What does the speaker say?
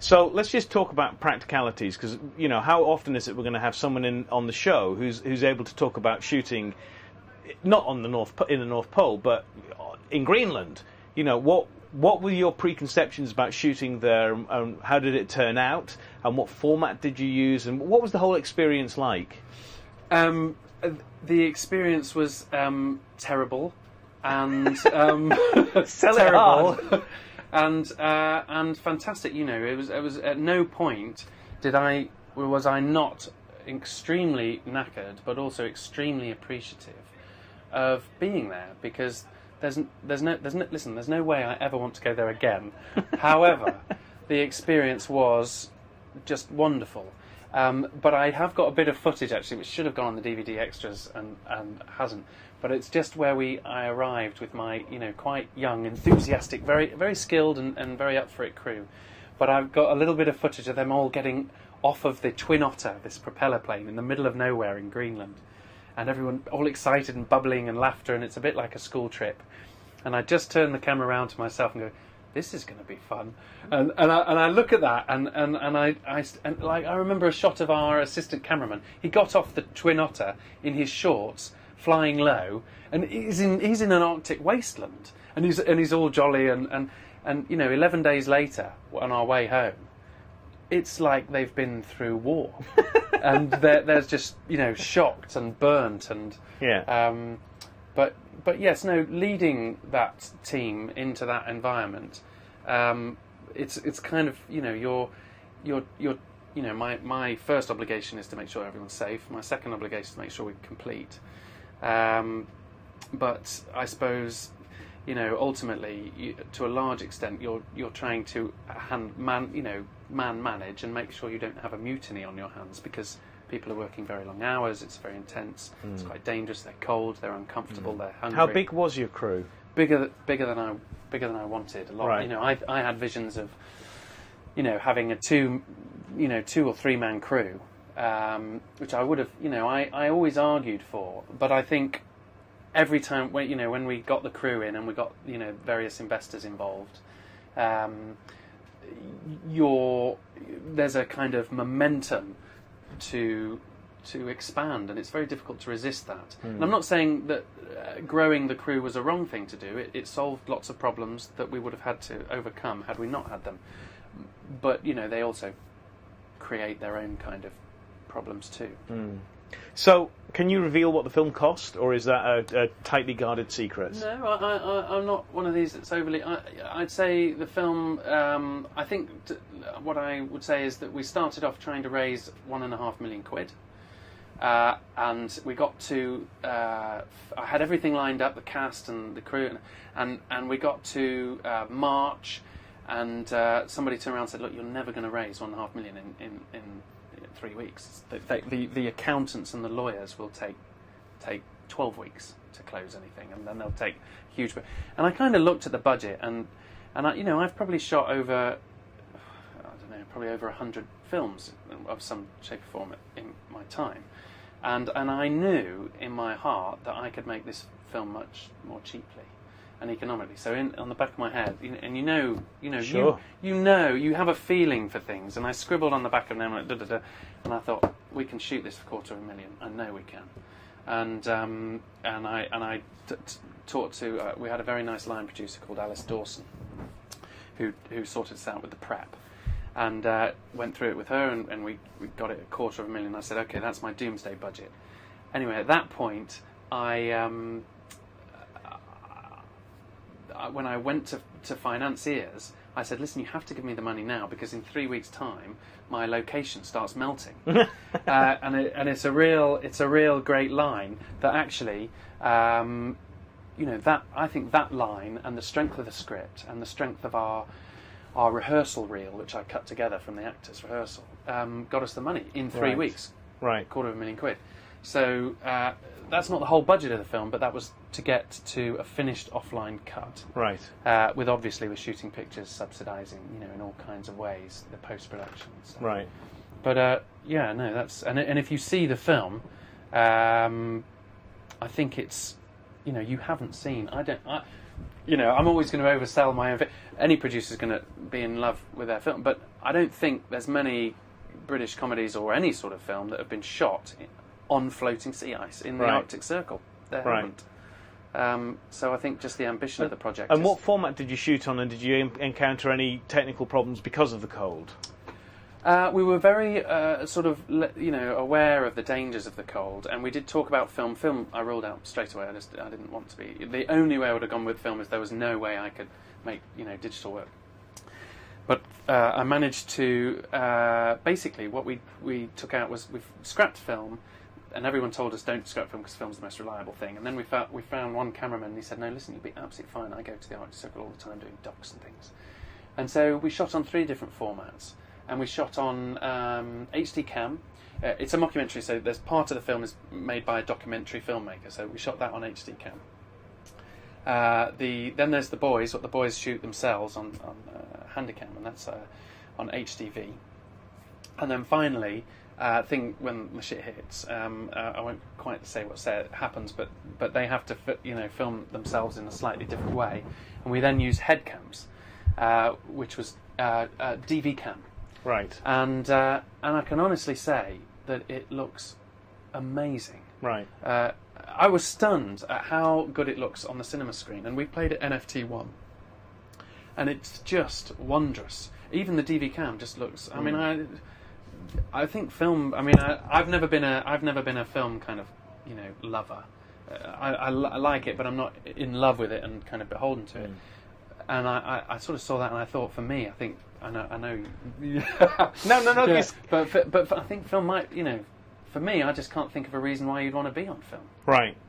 So let's just talk about practicalities, because how often is it we're going to have someone on the show who's able to talk about shooting, not in the North Pole, but in Greenland. What were your preconceptions about shooting there, and how did it turn out, and what format did you use, and what was the whole experience like? The experience was terrible, and terrible. And fantastic. It was at no point was I not extremely knackered, but also extremely appreciative of being there, because there's no way I ever want to go there again. However, the experience was just wonderful. But I have got a bit of footage actually, which should have gone on the DVD extras and hasn't. But it's just where I arrived with my quite young, enthusiastic, very very skilled and very up for it crew. But I've got a little bit of footage of them all getting off of the Twin Otter, this propeller plane, in the middle of nowhere in Greenland, and everyone all excited and bubbling and laughter, and it's a bit like a school trip. And I just turn the camera around to myself and go, this is going to be fun, and I look at that, and I remember a shot of our assistant cameraman. He got off the Twin Otter in his shorts, flying low, and he's in an Arctic wasteland, and he's all jolly, and 11 days later on our way home, it's like they've been through war, and there's just shocked and burnt, and yeah. But yes, no, leading that team into that environment, it's kind of my first obligation is to make sure everyone's safe. My second obligation is to make sure we complete. But I suppose ultimately, to a large extent, you're trying to man manage and make sure you don't have a mutiny on your hands, because people are working very long hours. It's very intense. It's quite dangerous. They're cold. They're uncomfortable. They're hungry. How big was your crew? Bigger than I wanted. A lot. Right. I had visions of having a 2 or 3 man crew, which I would have. I always argued for, but I think every time when we got the crew in and we got various investors involved, there's a kind of momentum to expand, and it's very difficult to resist that. And I'm not saying that growing the crew was a wrong thing to do. It solved lots of problems that we would have had to overcome had we not had them. But they also create their own kind of problems too. So, can you reveal what the film cost, or is that a tightly guarded secret? No, I'm not one of these that's overly... I'd say the film... I think what I would say is that we started off trying to raise £1.5 million. And we got to... I had everything lined up, the cast and the crew, and we got to March, and somebody turned around and said, look, you're never going to raise £1.5 million in 3 weeks. The accountants and the lawyers will take 12 weeks to close anything, and then they'll take huge. And I kind of looked at the budget, and I've probably shot over, probably over 100 films of some shape or form in my time, and I knew in my heart that I could make this film much more cheaply and economically. So on the back of my head, and Sure. you have a feeling for things, and I scribbled on the back of them like and I thought, we can shoot this for $250,000. I know we can. And I talked to we had a very nice line producer called Alice Dawson, who sorted us out with the prep, and went through it with her, and we got it $250,000. I said, okay, that's my doomsday budget. Anyway, at that point, when I went to financiers, I said, listen, you have to give me the money now, because in 3 weeks' time my location starts melting. And it's a real great line that actually that I think that line and the strength of the script and the strength of our rehearsal reel, which I cut together from the actors' rehearsal, got us the money in 3 weeks. Right. £250,000. So that's not the whole budget of the film, but that was to get to a finished offline cut. Right. With obviously with shooting pictures subsidising, in all kinds of ways, the post-production and stuff. Right. But that's and if you see the film, I think it's you haven't seen. you know, I'm always going to oversell my own. Any producer's going to be in love with their film, but I don't think there's many British comedies or any sort of film that have been shot on floating sea ice in the Arctic Circle. There haven't. So I think just the ambition of the project. And what format did you shoot on, and did you encounter any technical problems because of the cold? We were very aware of the dangers of the cold, and we did talk about film. Film I ruled out straight away. I didn't want to be. The only way I would have gone with film is there was no way I could make digital work. But I managed to basically what we took out was we scrapped film. And everyone told us don't scrap film because film's the most reliable thing. And then we found one cameraman and he said, no, listen, you'll be absolutely fine. I go to the Arctic Circle all the time doing docs and things. And so we shot on 3 different formats. And we shot on HD cam. It's a mockumentary, so there's part of the film is made by a documentary filmmaker. So we shot that on HD cam. Then there's the boys, what the boys shoot themselves on Handycam, and that's on HDV. And then finally, when the shit hits, I won't quite say what happens, but they have to film themselves in a slightly different way, and we then use head cams, which was DV cam. Right. And I can honestly say that it looks amazing. Right. I was stunned at how good it looks on the cinema screen, and we played it NFT1, and it's just wondrous. Even the DV cam just looks. I mean, I think film. I mean, I've never been a film kind of lover. I like it, but I'm not in love with it and kind of beholden to it. And I sort of saw that, and I thought, for me, I think I know. No. Yeah, but I think film might. For me, I just can't think of a reason why you'd want to be on film. Right.